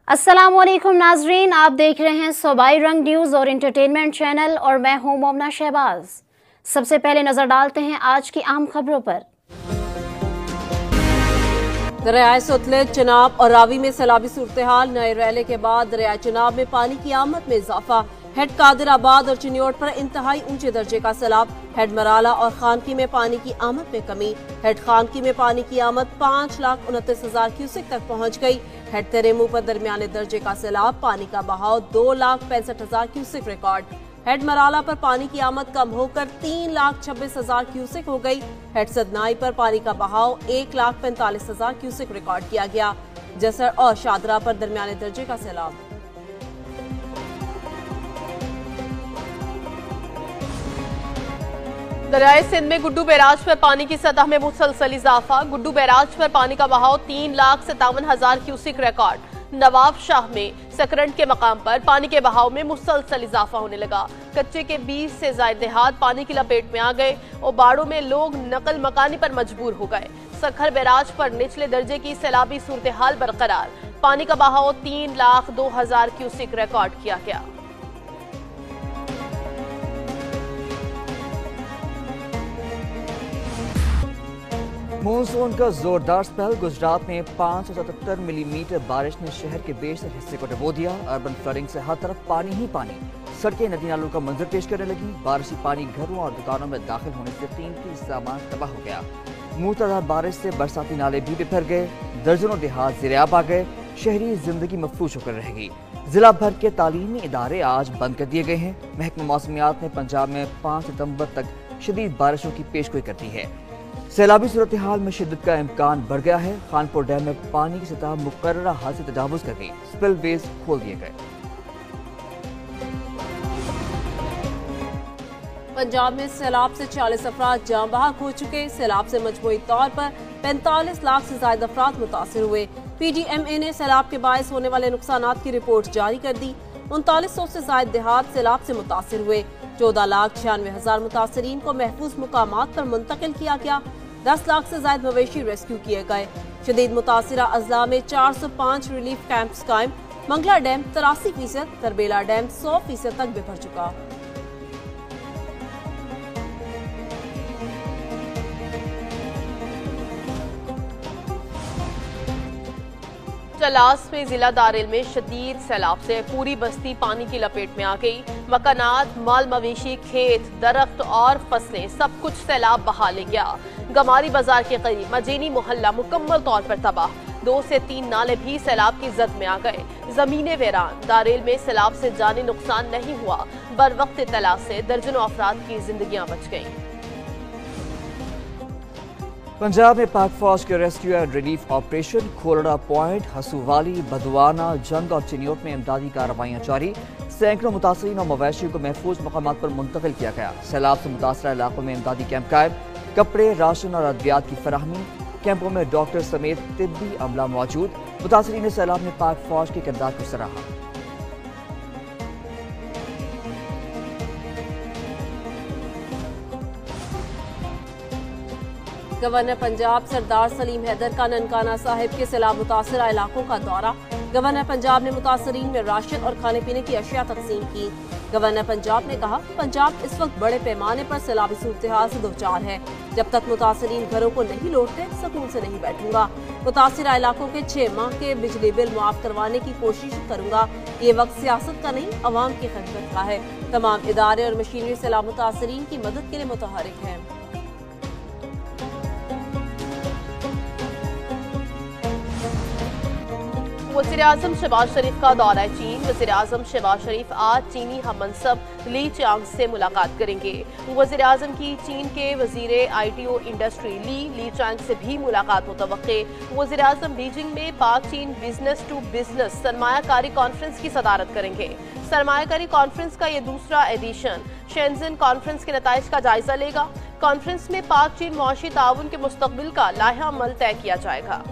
अस्सलामुअलैकुम नाजरीन, आप देख रहे हैं सूबाई रंग न्यूज़ और इंटरटेनमेंट चैनल और मैं हूं मोमना शहबाज। सबसे पहले नजर डालते हैं आज की आम खबरों पर। दरियाए सतलुज, चिनाब और रावी में सैलाबी सूरत हाल। नए रैले के बाद दरियाए चिनाब में पानी की आमद में इजाफा। हेड कादिराबाद और चिन्योट पर इंतहाई ऊंचे दर्जे का सैलाब। हेड मराला और खानकी में पानी की आमद में कमी। हेड खानकी में पानी की आमद 5,29,000 क्यूसेक तक पहुंच गई। हेड तेरेमू पर दरमियाने दर्जे का सैलाब, पानी का बहाव 2,65,000 क्यूसेक रिकॉर्ड। हेड मराला पर पानी की आमद कम होकर 3,26,000 क्यूसेक हो गई। हेड सदनाई पर पानी का बहाव 1,45,000 क्यूसेक रिकॉर्ड किया गया। जसर और शादरा पर दरमियाने दर्जे का सैलाब। दरियाए सिंध में गुड्डू बैराज पर पानी की सतह में मुसलसल इजाफा। गुड्डू बैराज पर पानी का बहाव 3,57,000 क्यूसेक रिकॉर्ड। नवाब शाह में सकरंड के मकाम पर पानी के बहाव में मुसलसल इजाफा होने लगा। कच्चे के 20 से ज्यादा देहात पानी की लपेट में आ गए और बाड़ों में लोग नकल मकानी पर मजबूर हो गए। सखर बैराज पर निचले दर्जे की सैलाबी सूरत हाल बरकरार। पानी का बहाव 3,02,000 क्यूसेक रिकॉर्ड किया गया। मानसून का जोरदार स्पेल। गुजरात में 577 मिलीमीटर बारिश ने शहर के बेशतर हिस्से को डुबो दिया। अर्बन फ्लडिंग से हर तरफ पानी ही पानी। सड़कें नदी नालों का मंजर पेश करने लगी। बारिशी पानी घरों और दुकानों में दाखिल होने से कीमती सामान तबाह हो गया। मूसलाधार बारिश से बरसाती नाले भी बिखर गए। दर्जनों देहात ज़ेर-ए-आब आ गए। शहरी जिंदगी महफूज होकर रहेगी। जिला भर के तालीमी इदारे आज बंद कर दिए गए हैं। महकमा मौसमियात ने पंजाब में 5 सितंबर तक शदीद बारिशों की पेशगोई कर दी है। सैलाबी सूरत हाल में शिद्दत का इम्कान बढ़ गया है। खानपुर डैम में पानी की सतह मुकर्ररा हद से तजावुज कर गई। स्पिलवेज खोल दिए गए। पंजाब में सैलाब से 40 अफराद जान बहक हो चुके। सैलाब से मजमूई तौर पर 45 लाख से ज्यादा अफराद मुतासिर हुए। PDMA ने सैलाब के बायस होने वाले नुकसानात की रिपोर्ट जारी कर दी। 3900 से ज्यादा देहात सैलाब से मुतासिर हुए। 14,96,000 मुतासरीन को महफूज मुकामात पर मुंतकिल किया गया। 10 लाख से ज्यादा मवेशी रेस्क्यू किए गए। शदीद मुतासिरा अजला में 405 रिलीफ कैंप्स कायम। मंगला डैम 83%, तरबेला डैम 100% तक बिखर चुका। चलास में जिला दारेल में शदीद सैलाब से पूरी बस्ती पानी की लपेट में आ गई। मकानात, माल मवेशी, खेत, दरख्त और फसलें सब कुछ सैलाब बहा ले गया। गमारी बाजार के करीब मजीनी मोहल्ला मुकम्मल तौर पर तबाह। 2 से 3 नाले भी सैलाब की जद में आ गए। जमीनें वेरान। दारेल में सैलाब से जानी नुकसान नहीं हुआ। बर वक्त इत्तला से दर्जनों अफराद की जिंदगियां बच गईं। पंजाब में पाक फौज के rescue and relief operation. Khorda point, Hasuwali, Badwana, Jhang और चिन्योट में इमदादी कार्रवाइयां जारी। सैकड़ों मुतासरीन और मवेशियों को महफूज मकामात पर मुंतकिल किया गया। सैलाब से मुतासरा इलाकों में इमदादी कैंप कायम। कपड़े, राशन और अद्वियात की फराहमी। कैंपों में डॉक्टर समेत तिब्बी अमला मौजूद। मुतासरीन ने सैलाब में पाक फौज के किरदार को सराहा। गवर्नर पंजाब सरदार सलीम हैदर का ननकाना साहिब के सैलाब मुतासरा इलाकों का दौरा। गवर्नर पंजाब ने मुतासरीन में राशन और खाने पीने की अशिया तकसीम की। गवर्नर पंजाब ने कहा, पंजाब इस वक्त बड़े पैमाने पर सैलाबी सूरत हाल से दो चार है। जब तक मुतासरीन घरों को नहीं लौटते सुकून से नहीं बैठूंगा। मुतासरा इलाकों के 6 माह के बिजली बिल मुआफ करवाने की कोशिश करूंगा। ये वक्त सियासत का नहीं, अवाम की खिदमत का है। तमाम इदारे और मशीनरी सैलाब मुतासरीन की मदद के लिए मुतहरिक हैं। वज़ीर-ए-आज़म शहबाज शरीफ का दौरा चीन। वज़ीर-ए-आज़म शहबाज शरीफ आज चीनी हममनसब ली चांग से मुलाकात करेंगे। वज़ीर-ए-आज़म की चीन के वज़ीर ITO इंडस्ट्री ली चांग से भी मुलाकात मुतवक्के। वज़ीर-ए-आज़म बीजिंग में पाक चीन बिजनेस टू बिजनेस सरमायाकारी कॉन्फ्रेंस की सदारत करेंगे। सरमायाकारी कॉन्फ्रेंस का ये दूसरा एडिशन शेंजन कॉन्फ्रेंस के नताइज का जायजा लेगा। कॉन्फ्रेंस में पाक चीन मुआशी ताउन के मुस्तकबिल का लाहा अमल तय किया जाएगा।